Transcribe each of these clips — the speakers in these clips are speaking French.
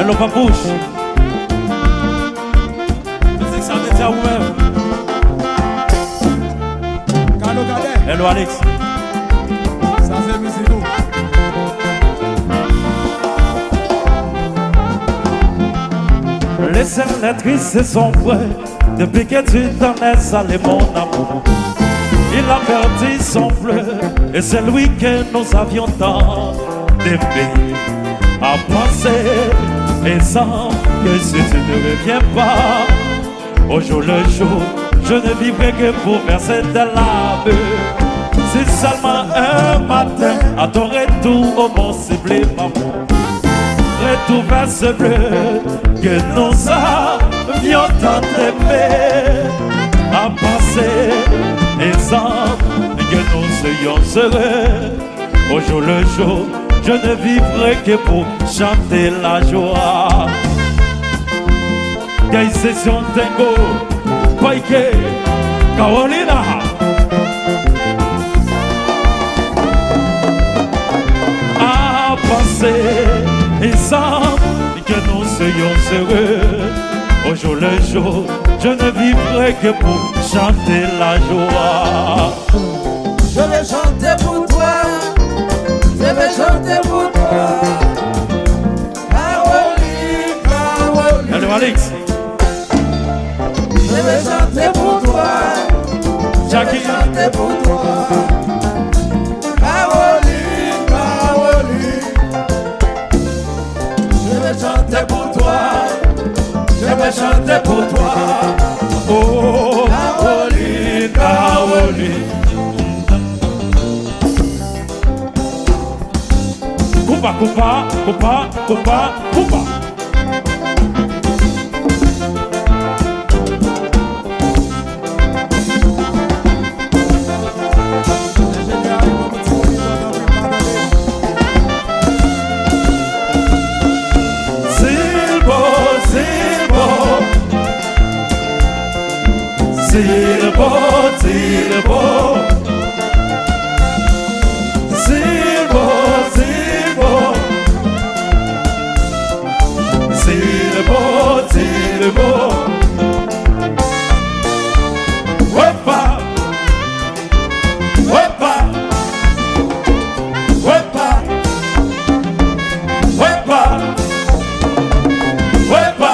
Elle ouvre la bouche. C'est ça, mettez à vous-même. Hello Alex. Ça c'est musique. Les scènes, les tristes et sombres, depuis que tu t'en es salé mon amour. Il a perdu son bleu, et c'est lui que nous avions tant d'aimer. À penser, et sans que si tu ne reviens pas, au jour le jour, je ne vivrai que pour verser de larmes. Si seulement un matin, à ton retour, au mon ciblé, maman, retour vers ce bleu que nous avions tant aimé. À penser, et sans que nous soyons heureux, au jour le jour, je ne vivrai que pour chanter la joie. Quelle session tango, Paike, Carolina. À penser, et sans que nous soyons heureux, au jour le jour, je ne vivrai que pour chanter la joie. Je vais chanter pour toi, je vais chanter pour toi. Caroline, Caroline. Hello Alex. Je vais chanter pour toi, Jackie. je vais chanter pour toi. Caroline, Caroline. Je vais chanter pour toi, je vais chanter pour toi. Oh, Caroline, Caroline. Coupa, coupa, coupa, coupa, coupa. Silbo, Silbo, Silbo, Silbo, Silbo, Silbo. Wepa, wepa, wepa, wepa, wepa.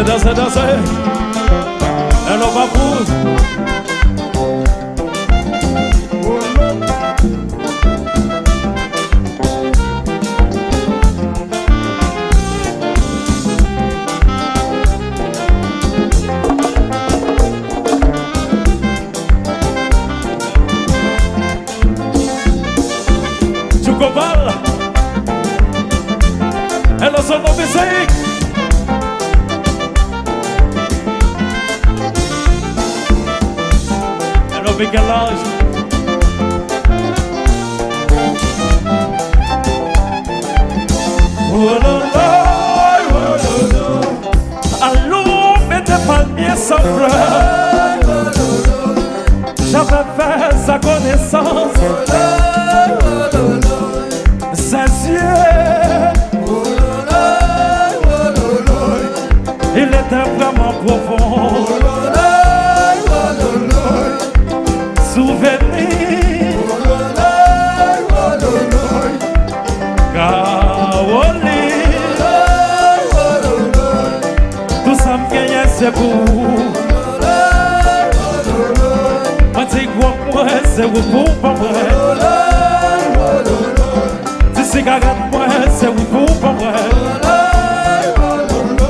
Danser, danser, elle va pour Chocobal, elle a son nom musique. Galage. Allô, mettez palmiers sans fleurs. J'avais fait sa connaissance. Ses yeux, il était vraiment profond. Souvenir, Caroline. c'est où pour pas moi. Ti cigarette moi, c'est où pour pas moi.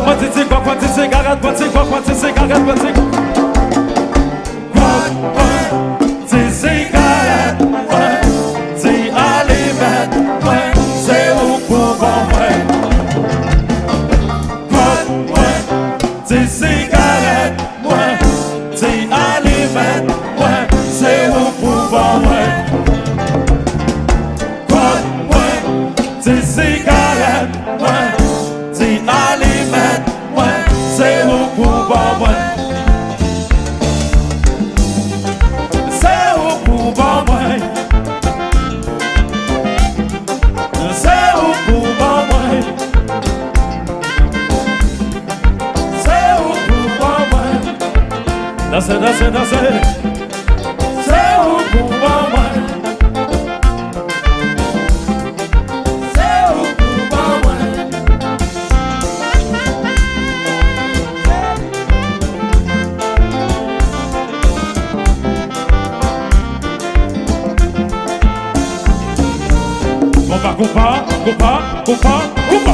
Moi ti quoi, ti cigarette, moi ti quoi, ti cigarette, moi ti quoi. Ti cigarette, moi, ti allumette, moi, c'est où pour pas moi. Ti cigarette, moi, ti allumette, moi, c'est où pour pas moi. Ti cigarette, moi, ti allumette, moi, c'est où pour pas moi. C'est où pour pas moi. C'est où pour pas moi. C'est où pour pas moi. Danser, danser, danser. C'est où pour pas moi. Coupa, coupa, coupa, coupa.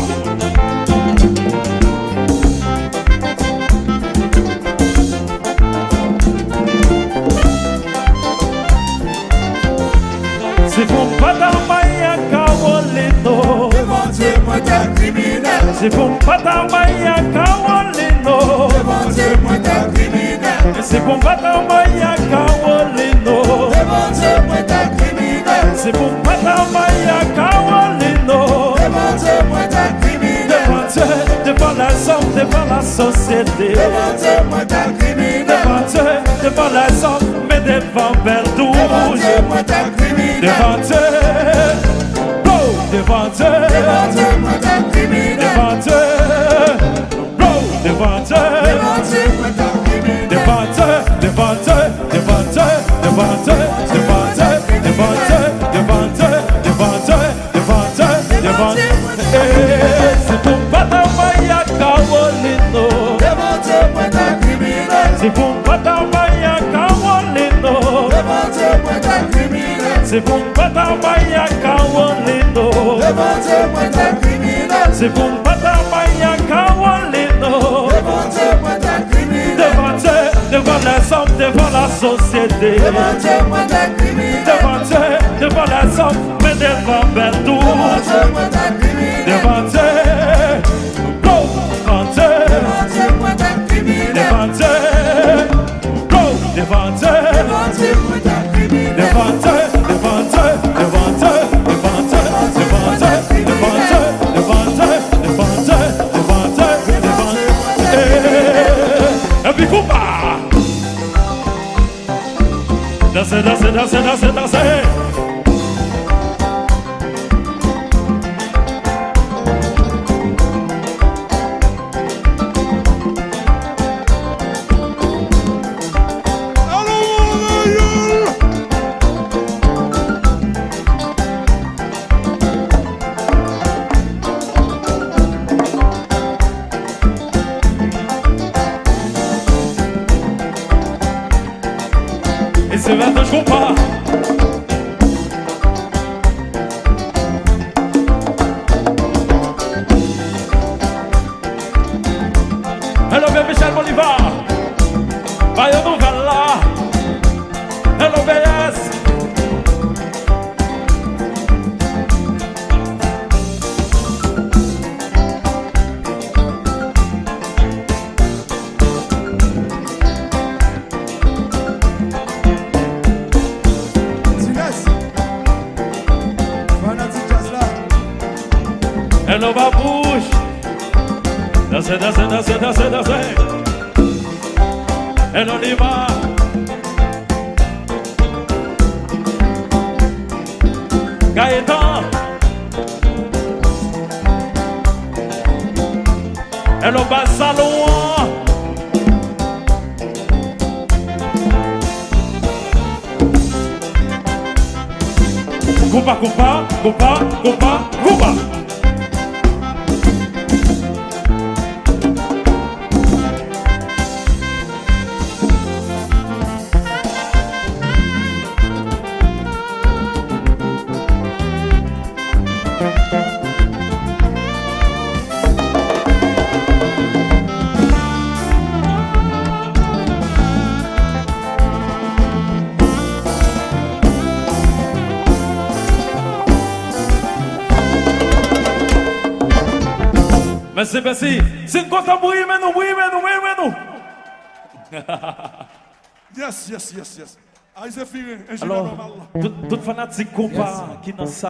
C'est pour pas d'amaya kawolino. Devant Dieu, moi t'es criminel. C'est pour pas d'amaya kawolino. Devant Dieu, moi t'es criminel. C'est pour pas d'amaya kawolino. Devant Dieu, moi t'es criminel. C'est pour pas d'amaya kawolino. Devant Dieu, moi t'es criminel. Devant Dieu, devant la somme, devant la société. Devant Dieu, moi t'es criminel. Devant Dieu, devant la somme, mais devant Verdouge. Devant Dieu, moi t'es criminel. Devant Dieu, oh, devant Dieu, Devant Dieu, moi t'es criminel. devant Dieu, oh, devant Dieu, Devant Dieu, moi t'es criminel. devant Dieu, devant Dieu, devant Dieu, devant Dieu, devant Dieu, devant Dieu, devant Dieu, devant Dieu, devant Dieu, devant Dieu. C'est pour pas t'envoyer Carolino. Devant Dieu, moi t'es criminel. C'est pour pas t'envoyer Carolino. Devant Dieu, moi t'es criminel. C'est pour pas t'envoyer Carolino. Devant Dieu, moi t'es criminel. C'est pour pas t'envoyer Carolino. Devant Dieu, moi t'es criminel. Devant Dieu, devant les hommes, devant la société. Devant Dieu, moi t'es criminel. Devant Dieu, devant les hommes, mais devant Verdouge. Devant Dieu, moi t'es criminel. Devant Dieu, go, devant Dieu. Devant Dieu, moi t'es criminel. Devant Dieu, go, devant Dieu. Devant Dieu, moi t'es criminel. Devant Dieu, devant Dieu, devant Dieu, devant Dieu, devant Dieu, devant Dieu, devant Dieu, devant Dieu, devant Dieu, devant Dieu. Et puis coupa. Danser, danser, danser, danser, danser. Et c'est vers de pas. Hello, bien Michel Bolivar. Bayo Nouvella. Hello, BS. Hello, Babouche. Danser, danser, danser, danser, danser. Hello, Lima. Gaëtan. Hello, Bassalon. Coupa, coupa, coupa, coupa, coupa. Merci, merci. C'est content pour y nous, oui, nous. Yes. Aïe, c'est fini. Alors, tout fanatique compas qui dans ça.